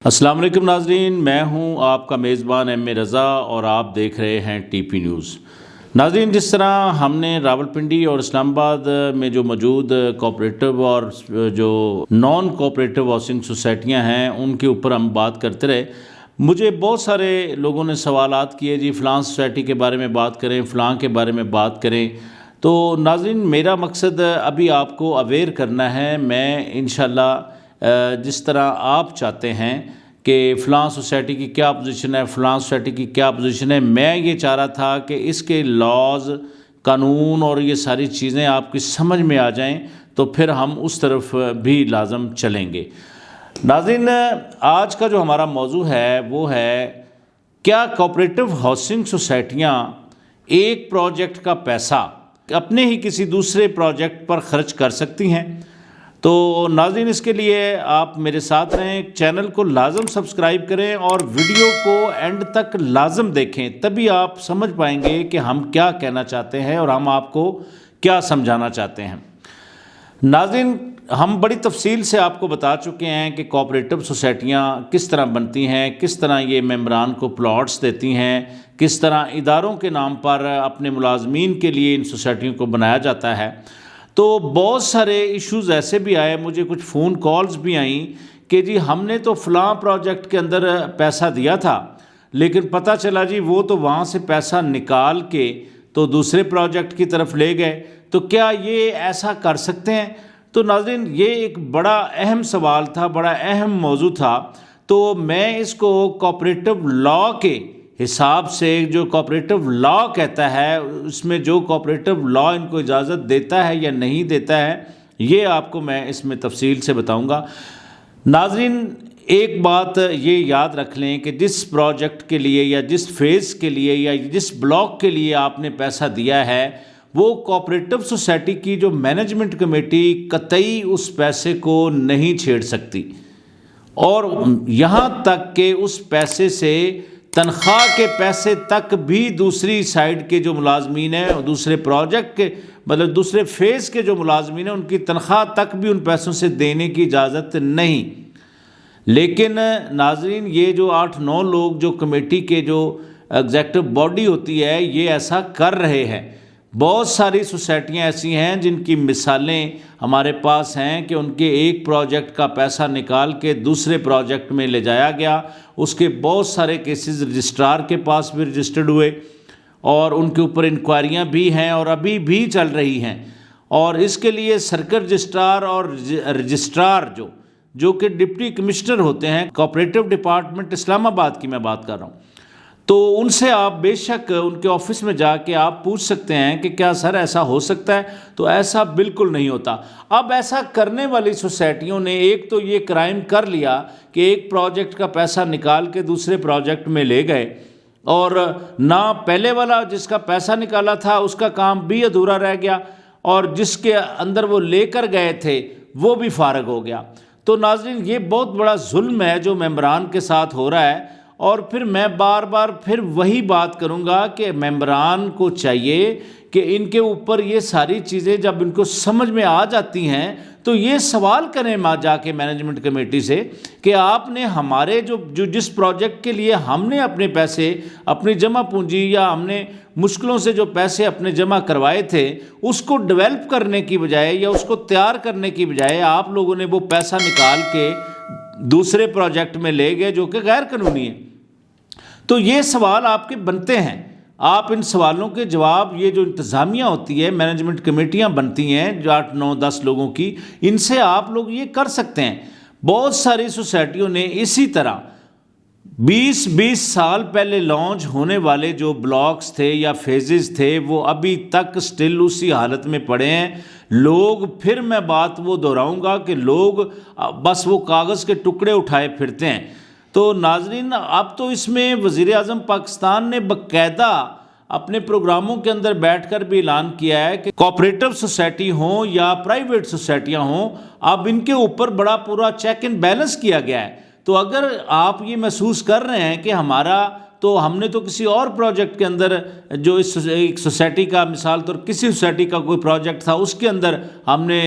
السلام علیکم ناظرین، میں ہوں آپ کا میزبان ایم اے رضا اور آپ دیکھ رہے ہیں ٹی پی نیوز۔ ناظرین، جس طرح ہم نے راولپنڈی اور اسلام آباد میں جو موجود کوآپریٹو اور جو نان کوآپریٹو ہاؤسنگ سوسائٹیاں ہیں ان کے اوپر ہم بات کرتے رہے، مجھے بہت سارے لوگوں نے سوالات کیے، جی فلاں سوسائٹی کے بارے میں بات کریں، فلاں کے بارے میں بات کریں۔ تو ناظرین، میرا مقصد ابھی آپ کو اویئر کرنا ہے۔ میں انشاءاللہ جس طرح آپ چاہتے ہیں کہ فلاں سوسائٹی کی کیا پوزیشن ہے، فلاں سوسائٹی کی کیا پوزیشن ہے، میں یہ چاہ رہا تھا کہ اس کے لاز، قانون اور یہ ساری چیزیں آپ کی سمجھ میں آ جائیں تو پھر ہم اس طرف بھی لازم چلیں گے۔ ناظرین، آج کا جو ہمارا موضوع ہے وہ ہے کیا کوآپریٹو ہاؤسنگ سوسائٹیاں ایک پروجیکٹ کا پیسہ اپنے ہی کسی دوسرے پروجیکٹ پر خرچ کر سکتی ہیں؟ تو ناظرین، اس کے لیے آپ میرے ساتھ رہیں، چینل کو لازم سبسکرائب کریں اور ویڈیو کو اینڈ تک لازم دیکھیں، تبھی آپ سمجھ پائیں گے کہ ہم کیا کہنا چاہتے ہیں اور ہم آپ کو کیا سمجھانا چاہتے ہیں۔ ناظرین، ہم بڑی تفصیل سے آپ کو بتا چکے ہیں کہ کوآپریٹو سوسائٹیاں کس طرح بنتی ہیں، کس طرح یہ ممبران کو پلاٹس دیتی ہیں، کس طرح اداروں کے نام پر اپنے ملازمین کے لیے ان سوسائٹیوں کو بنایا جاتا ہے۔ تو بہت سارے ایشوز ایسے بھی آئے، مجھے کچھ فون کالز بھی آئیں کہ جی ہم نے تو فلاں پروجیکٹ کے اندر پیسہ دیا تھا، لیکن پتہ چلا جی وہ تو وہاں سے پیسہ نکال کے تو دوسرے پروجیکٹ کی طرف لے گئے، تو کیا یہ ایسا کر سکتے ہیں؟ تو ناظرین، یہ ایک بڑا اہم سوال تھا، بڑا اہم موضوع تھا۔ تو میں اس کو کوآپریٹو لا کے حساب سے، جو کوآپریٹو لا کہتا ہے، اس میں جو کوآپریٹو لا ان کو اجازت دیتا ہے یا نہیں دیتا ہے، یہ آپ کو میں اس میں تفصیل سے بتاؤں گا۔ ناظرین، ایک بات یہ یاد رکھ لیں کہ جس پروجیکٹ کے لیے یا جس فیز کے لیے یا جس بلاک کے لیے آپ نے پیسہ دیا ہے، وہ کوآپریٹو سوسائٹی کی جو مینجمنٹ کمیٹی قطعی اس پیسے کو نہیں چھیڑ سکتی، اور یہاں تک کہ اس پیسے سے تنخواہ کے پیسے تک بھی دوسری سائیڈ کے جو ملازمین ہیں، دوسرے پروجیکٹ کے مطلب دوسرے فیز کے جو ملازمین ہیں، ان کی تنخواہ تک بھی ان پیسوں سے دینے کی اجازت نہیں۔ لیکن ناظرین، یہ جو 8-9 لوگ جو کمیٹی کے جو ایگزیکٹو باڈی ہوتی ہے، یہ ایسا کر رہے ہیں۔ بہت ساری سوسائٹیاں ایسی ہیں جن کی مثالیں ہمارے پاس ہیں کہ ان کے ایک پروجیکٹ کا پیسہ نکال کے دوسرے پروجیکٹ میں لے جایا گیا۔ اس کے بہت سارے کیسز رجسٹرار کے پاس بھی رجسٹرڈ ہوئے اور ان کے اوپر انکوائریاں بھی ہیں اور ابھی بھی چل رہی ہیں، اور اس کے لیے سرکل رجسٹرار اور رجسٹرار جو کہ ڈپٹی کمشنر ہوتے ہیں، کوآپریٹو ڈپارٹمنٹ اسلام آباد کی میں بات کر رہا ہوں، تو ان سے آپ بے شک ان کے آفس میں جا کے آپ پوچھ سکتے ہیں کہ کیا سر ایسا ہو سکتا ہے؟ تو ایسا بالکل نہیں ہوتا۔ اب ایسا کرنے والی سوسائٹیوں نے ایک تو یہ کرائم کر لیا کہ ایک پروجیکٹ کا پیسہ نکال کے دوسرے پروجیکٹ میں لے گئے، اور نہ پہلے والا جس کا پیسہ نکالا تھا اس کا کام بھی ادھورا رہ گیا، اور جس کے اندر وہ لے کر گئے تھے وہ بھی فارغ ہو گیا۔ تو ناظرین، یہ بہت بڑا ظلم ہے جو ممبران کے ساتھ ہو رہا ہے، اور پھر میں بار بار پھر وہی بات کروں گا کہ ممبران کو چاہیے کہ ان کے اوپر یہ ساری چیزیں جب ان کو سمجھ میں آ جاتی ہیں تو یہ سوال کریں جا کے مینجمنٹ کمیٹی سے کہ آپ نے ہمارے جو جس پروجیکٹ کے لیے ہم نے اپنے پیسے، اپنی جمع پونجی یا ہم نے مشکلوں سے جو پیسے اپنے جمع کروائے تھے، اس کو ڈیولپ کرنے کی بجائے یا اس کو تیار کرنے کی بجائے آپ لوگوں نے وہ پیسہ نکال کے دوسرے پروجیکٹ میں لے گئے جو کہ غیر قانونی ہے۔ تو یہ سوال آپ کے بنتے ہیں، آپ ان سوالوں کے جواب، یہ جو انتظامیہ ہوتی ہے، مینجمنٹ کمیٹیاں بنتی ہیں جو 8-9-10 لوگوں کی، ان سے آپ لوگ یہ کر سکتے ہیں۔ بہت ساری سوسائٹیوں نے اسی طرح 20 سال پہلے لانچ ہونے والے جو بلاکس تھے یا فیزز تھے، وہ ابھی تک سٹل اسی حالت میں پڑے ہیں۔ لوگ، پھر میں بات وہ دہراؤں گا کہ لوگ بس وہ کاغذ کے ٹکڑے اٹھائے پھرتے ہیں۔ تو ناظرین، اب تو اس میں وزیر اعظم پاکستان نے باقاعدہ اپنے پروگراموں کے اندر بیٹھ کر بھی اعلان کیا ہے کہ کوآپریٹو سوسائٹی ہوں یا پرائیویٹ سوسائٹیاں ہوں، اب ان کے اوپر بڑا پورا چیک اینڈ بیلنس کیا گیا ہے۔ تو اگر آپ یہ محسوس کر رہے ہیں کہ ہم نے تو کسی اور پروجیکٹ کے اندر جو اس ایک سوسائٹی کا، مثال طور کسی سوسائٹی کا کوئی پروجیکٹ تھا، اس کے اندر ہم نے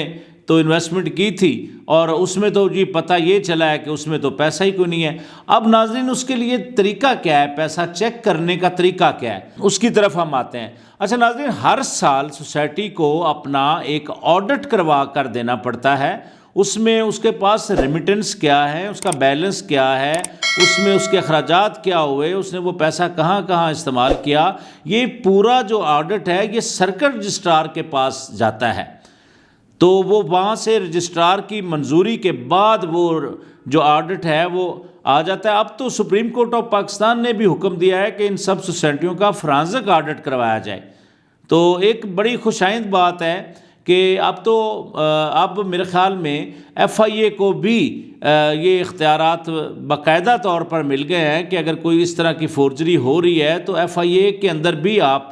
تو انویسٹمنٹ کی تھی اور اس میں تو جی پتہ یہ چلا ہے کہ اس میں تو پیسہ ہی کوئی نہیں ہے۔ اب ناظرین اس کے لیے طریقہ کیا ہے، پیسہ چیک کرنے کا طریقہ کیا ہے، اس کی طرف ہم آتے ہیں۔ اچھا ناظرین، ہر سال سوسائٹی کو اپنا ایک آڈٹ کروا کر دینا پڑتا ہے، اس میں اس کے پاس ریمیٹنس کیا ہے، اس کا بیلنس کیا ہے، اس میں اس کے اخراجات کیا ہوئے، اس نے وہ پیسہ کہاں کہاں استعمال کیا، یہ پورا جو آڈٹ ہے یہ سرکل رجسٹرار کے پاس جاتا ہے۔ تو وہ وہاں سے رجسٹرار کی منظوری کے بعد وہ جو آڈٹ ہے وہ آ جاتا ہے۔ اب تو سپریم کورٹ آف پاکستان نے بھی حکم دیا ہے کہ ان سب سوسائٹیوں کا فرانزک آڈٹ کروایا جائے۔ تو ایک بڑی خوشائند بات ہے کہ اب میرے خیال میں ایف آئی اے کو بھی یہ اختیارات باقاعدہ طور پر مل گئے ہیں کہ اگر کوئی اس طرح کی فورجری ہو رہی ہے تو ایف آئی اے کے اندر بھی آپ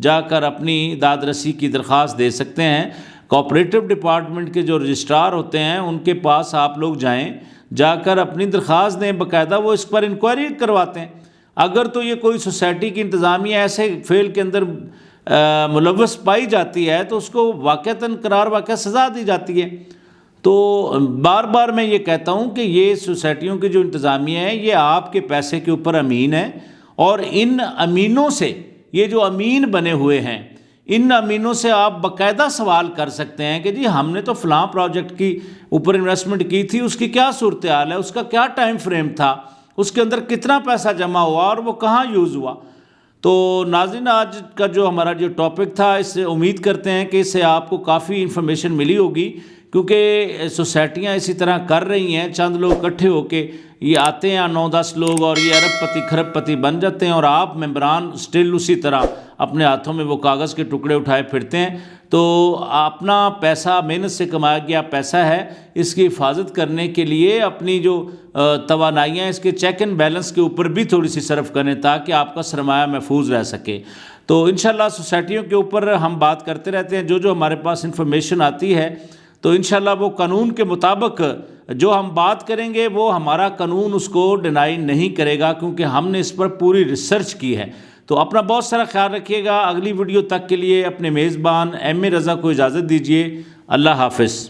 جا کر اپنی داد رسی کی درخواست دے سکتے ہیں۔ کوآپریٹو ڈپارٹمنٹ کے جو رجسٹرار ہوتے ہیں ان کے پاس آپ لوگ جائیں، جا کر اپنی درخواست دیں، باقاعدہ وہ اس پر انکوائری کرواتے ہیں۔ اگر تو یہ کوئی سوسائٹی کی انتظامیہ ایسے فعل کے اندر ملوث پائی جاتی ہے تو اس کو واقعتاً قرار واقع سزا دی جاتی ہے۔ تو بار بار میں یہ کہتا ہوں کہ یہ سوسائٹیوں کی جو انتظامیہ ہے یہ آپ کے پیسے کے اوپر امین ہے، اور ان امینوں سے، یہ جو امین بنے ہوئے ہیں، ان امینوں سے آپ باقاعدہ سوال کر سکتے ہیں کہ جی ہم نے تو فلاں پروجیکٹ کی اوپر انویسٹمنٹ کی تھی، اس کی کیا صورتحال ہے، اس کا کیا ٹائم فریم تھا، اس کے اندر کتنا پیسہ جمع ہوا اور وہ کہاں یوز ہوا۔ تو ناظرین، آج کا جو ہمارا جو ٹاپک تھا، اس سے امید کرتے ہیں کہ اس سے آپ کو کافی انفارمیشن ملی ہوگی، کیونکہ سوسائٹیاں اسی طرح کر رہی ہیں، چند لوگ اکٹھے ہو کے یہ آتے ہیں 9-10 لوگ اور یہ ارب پتی کھرب پتی بن جاتے ہیں، اور آپ ممبران سٹل اسی طرح اپنے ہاتھوں میں وہ کاغذ کے ٹکڑے اٹھائے پھرتے ہیں۔ تو اپنا پیسہ، محنت سے کمایا گیا پیسہ ہے، اس کی حفاظت کرنے کے لیے اپنی جو توانائیاں اس کے چیک اینڈ بیلنس کے اوپر بھی تھوڑی سی صرف کریں تاکہ آپ کا سرمایہ محفوظ رہ سکے۔ تو انشاءاللہ سوسائٹیوں کے اوپر ہم بات کرتے رہتے ہیں، جو ہمارے پاس انفارمیشن آتی ہے تو انشاءاللہ وہ قانون کے مطابق جو ہم بات کریں گے وہ ہمارا قانون اس کو ڈینائی نہیں کرے گا، کیونکہ ہم نے اس پر پوری ریسرچ کی ہے۔ تو اپنا بہت سارا خیال رکھیے گا۔ اگلی ویڈیو تک کے لیے اپنے میزبان ایم اے رضا کو اجازت دیجیے۔ اللہ حافظ۔